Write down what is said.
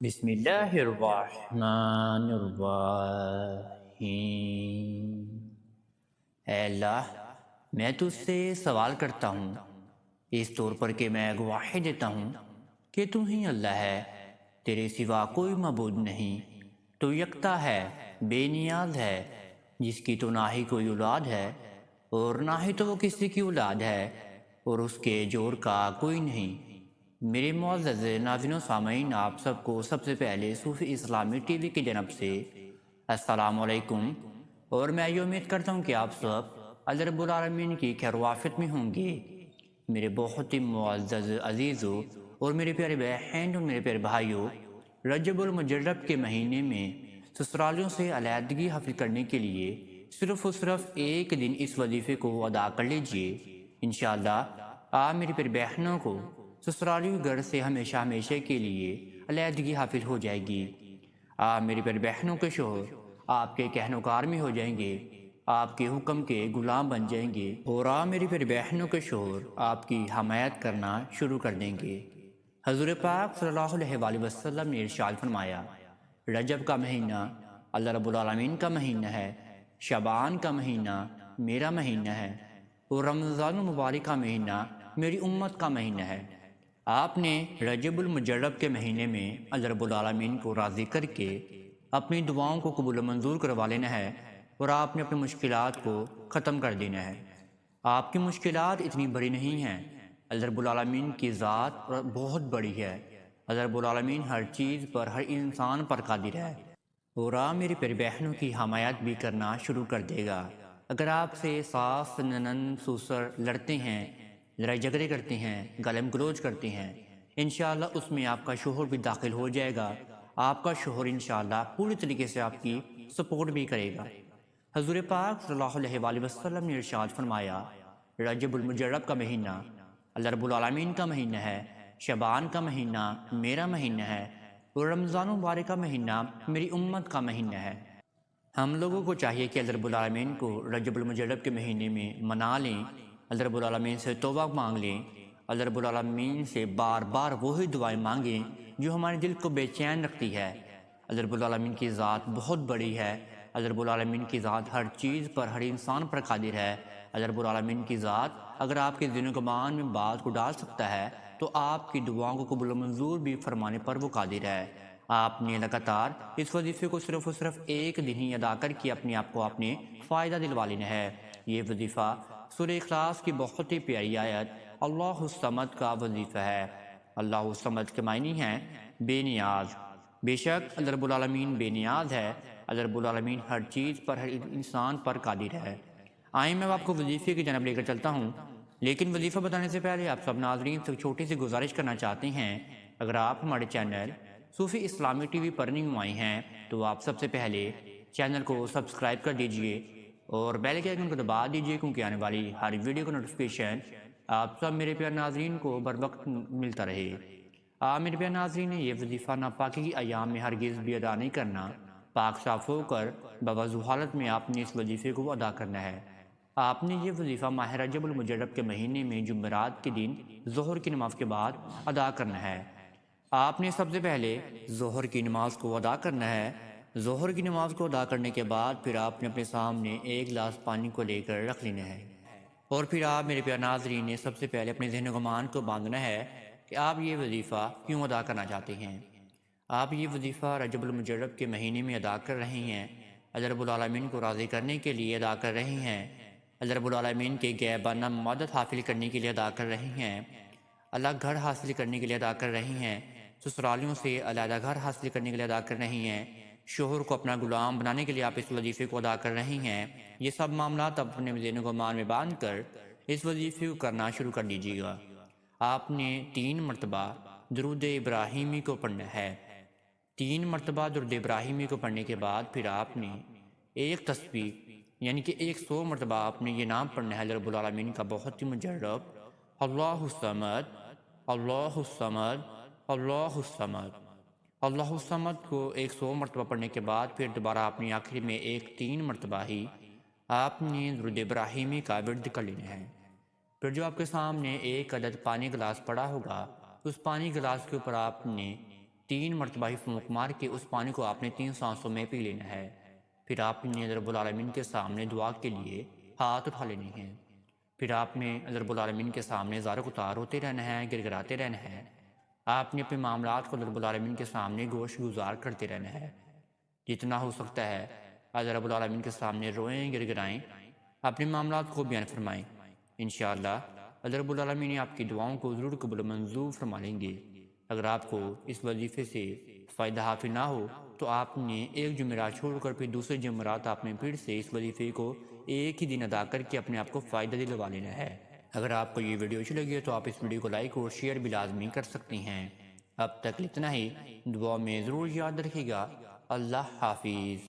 بسم اللہ الرحمن الرحیم۔ اے اللہ، میں تجھ سے سوال کرتا ہوں اس طور پر کہ میں گواہی دیتا ہوں کہ تو ہی اللہ ہے، تیرے سوا کوئی معبود نہیں، تو یکتا ہے، بے نیاز ہے، جس کی تو نہ ہی کوئی اولاد ہے اور نہ ہی تو وہ کسی کی اولاد ہے اور اس کے جوڑ کا کوئی نہیں۔ میرے معزز ناظرین و سامعین، آپ سب کو سب سے پہلے صوفی اسلامی ٹی وی کی جانب سے السلام علیکم، اور میں یہ امید کرتا ہوں کہ آپ سب اللہ رب العالمین کی خیر و عافیت میں ہوں گے۔ میرے بہت ہی معزز عزیزوں اور میرے پیارے بہن اور میرے پیارے بھائیوں، رجب المجرب کے مہینے میں سسرالیوں سے علیحدگی حاصل کرنے کے لیے صرف و صرف ایک دن اس وظیفے کو ادا کر لیجئے۔ انشاءاللہ آپ میری پیارے بہنوں کو سسرالی گھر سے ہمیشہ ہمیشہ کے لیے علیحدگی حاصل ہو جائے گی۔ آپ میری پیارے بہنوں کے شوہر آپ کے کہنوکار میں ہو جائیں گے، آپ کے حکم کے غلام بن جائیں گے، اور آپ میری پیارے بہنوں کے شوہر آپ کی حمایت کرنا شروع کر دیں گے۔ حضور پاک صلی اللہ علیہ وآلہ وسلم نے ارشاد فرمایا، رجب کا مہینہ اللہ رب العالمین کا مہینہ ہے، شعبان کا مہینہ میرا مہینہ ہے، اور رمضان المبارک کا مہینہ میری امت کا مہینہ ہے۔ آپ نے رجب المجرب کے مہینے میں اللہ رب العالمین کو راضی کر کے اپنی دعاؤں کو قبول و منظور کروا لینا ہے، اور آپ نے اپنی مشکلات کو ختم کر دینا ہے۔ آپ کی مشکلات اتنی بڑی نہیں ہیں، اللہ رب العالمین کی ذات بہت بڑی ہے۔ اللہ رب العالمین ہر چیز پر، ہر انسان پر قادر ہے، اور آپ میری پیاری بہنوں کی حمایت بھی کرنا شروع کر دے گا۔ اگر آپ سے ساس ننند سسر لڑتے ہیں، لڑائی جھگڑے کرتے ہیں، گالم گلوچ کرتے ہیں، انشاءاللہ اس میں آپ کا شوہر بھی داخل ہو جائے گا۔ آپ کا شوہر انشاءاللہ پوری طریقے سے آپ کی سپورٹ بھی کرے گا۔ حضور پاک صلی اللہ علیہ وآلہ وسلم نے ارشاد فرمایا، رجب المجرب کا مہینہ اللہ رب العالمین کا مہینہ ہے، شعبان کا مہینہ میرا مہینہ ہے، اور رمضان مبارک کا مہینہ میری امت کا مہینہ ہے۔ ہم لوگوں کو چاہیے کہ اللہ رب العالمین کو رجب المجرب کے مہینے میں منا لیں، اللہ رب العالمین سے توبہ مانگ لیں، اللہ رب العالمین سے بار بار وہی دعائیں مانگیں جو ہمارے دل کو بے چین رکھتی ہے۔ اللہ رب العالمین کی ذات بہت بڑی ہے، اللہ رب العالمین کی ذات ہر چیز پر، ہر انسان پر قادر ہے۔ اللہ رب العالمین کی ذات اگر آپ کے ذہن و گمان میں بات کو ڈال سکتا ہے تو آپ کی دعاؤں کو قبول و منظور بھی فرمانے پر وہ قادر ہے۔ آپ نے لگاتار اس وظیفے کو صرف و صرف ایک دن ہی ادا کر کے اپنے آپ کو اپنے فائدہ دلوا لینا ہے۔ یہ وظیفہ سورہ اخلاص کی بہت ہی پیاری آیت اللہ الصمد کا وظیفہ ہے۔ اللہ الصمد کے معنی ہیں بے نیاز۔ بے شک اللہ رب العالمین بے نیاز ہے، اللہ رب العالمین ہر چیز پر، ہر انسان پر قادر ہے۔ آئیں میں آپ کو وظیفے کی جانب لے کر چلتا ہوں، لیکن وظیفہ بتانے سے پہلے آپ سب ناظرین سے چھوٹی سی گزارش کرنا چاہتے ہیں، اگر آپ ہمارے چینل صوفی اسلامی ٹی وی پر نہیں آئے ہیں تو آپ سب سے پہلے چینل کو سبسکرائب کر دیجئے اور بیل کے آئیکن کو دبا دیجئے، کیونکہ آنے والی ہر ویڈیو کا نوٹیفیکیشن آپ سب میرے پیارے ناظرین کو بر وقت ملتا رہے۔ آپ میرے پیارے ناظرین نے یہ وظیفہ ناپاکی کی ایام میں ہرگز بھی ادا نہیں کرنا، پاک صاف ہو کر بوضو حالت میں آپ نے اس وظیفے کو ادا کرنا ہے۔ آپ نے یہ وظیفہ ماہ رجب المجرب کے مہینے میں جمعرات کے دن ظہر کی نماز کے بعد ادا کرنا ہے۔ آپ نے سب سے پہلے ظہر کی نماز کو ادا کرنا ہے۔ ظہر کی نماز کو ادا کرنے کے بعد پھر آپ نے اپنے سامنے ایک گلاس پانی کو لے کر رکھ لینا ہے، اور پھر آپ میرے پیارے ناظرین نے سب سے پہلے اپنے ذہن و گمان کو باندھنا ہے کہ آپ یہ وظیفہ کیوں ادا کرنا چاہتے ہیں۔ آپ یہ وظیفہ رجب المجرب کے مہینے میں ادا کر رہے ہیں، اللہ رب العالمین کو راضی کرنے کے لیے ادا کر رہے ہیں، اللہ رب العالمین کے غیبانہ مدد حاصل کرنے کے لیے ادا کر رہے ہیں، الگ گھر حاصل کرنے کے لیے ادا کر رہے ہیں، سسرالیوں سے علیحدہ گھر حاصل کرنے کے لیے ادا کر رہی ہیں، شوہر کو اپنا غلام بنانے کے لیے آپ اس وظیفے کو ادا کر رہی ہیں۔ یہ سب معاملات اپنے ذہن و گمان میں باندھ کر اس وظیفے کو کرنا شروع کر دیجیے گا۔ آپ نے 3 مرتبہ درود ابراہیمی کو پڑھنا ہے۔ 3 مرتبہ درود ابراہیمی کو پڑھنے کے بعد پھر آپ نے ایک تسبیح یعنی کہ 100 مرتبہ آپ نے یہ نام پڑھنا ہے اللہ رب العالمین کا بہت ہی مجرب، اللہ الصمد، اللہ الصمد، اللہ الصمد۔ اللہ الصمد کو 100 مرتبہ پڑھنے کے بعد پھر دوبارہ اپنی آخری میں 3 مرتبہ ہی آپ نے درود ابراہیمی کا ورد کر لینا ہے۔ پھر جو آپ کے سامنے ایک عدد پانی گلاس پڑا ہوگا، اس پانی گلاس کے اوپر آپ نے 3 مرتبہ ہی پھونک مار کے اس پانی کو آپ نے 3 سانسوں میں پی لینا ہے۔ پھر آپ نے رب العالمین کے سامنے دعا کے لیے ہاتھ اٹھا لینے ہیں۔ پھر آپ نے رب العالمین کے سامنے زار اتار ہوتے رہنا ہے، گر گراتے رہنا ہے۔ آپ نے اپنے معاملات کو رب العالمین کے سامنے گوش گزار کرتے رہنا ہے۔ جتنا ہو سکتا ہے آج رب العالمین کے سامنے روئیں، گر گرائیں، اپنے معاملات کو بیان فرمائیں۔ انشاءاللہ رب العالمین آپ کی دعاؤں کو ضرور قبول منظور فرما لیں گے۔ اگر آپ کو اس وظیفے سے فائدہ حاصل نہ ہو تو آپ نے ایک جمعرات چھوڑ کر پھر دوسرے جمعرات آپ نے پھر سے اس وظیفے کو ایک ہی دن ادا کر کے اپنے آپ کو فائدہ دلوا لینا ہے۔ اگر آپ کو یہ ویڈیو اچھی لگی ہے تو آپ اس ویڈیو کو لائک اور شیئر بھی لازمی کر سکتی ہیں۔ اب تک اتنا ہی، دعا میں ضرور یاد رکھیے گا۔ اللہ حافظ۔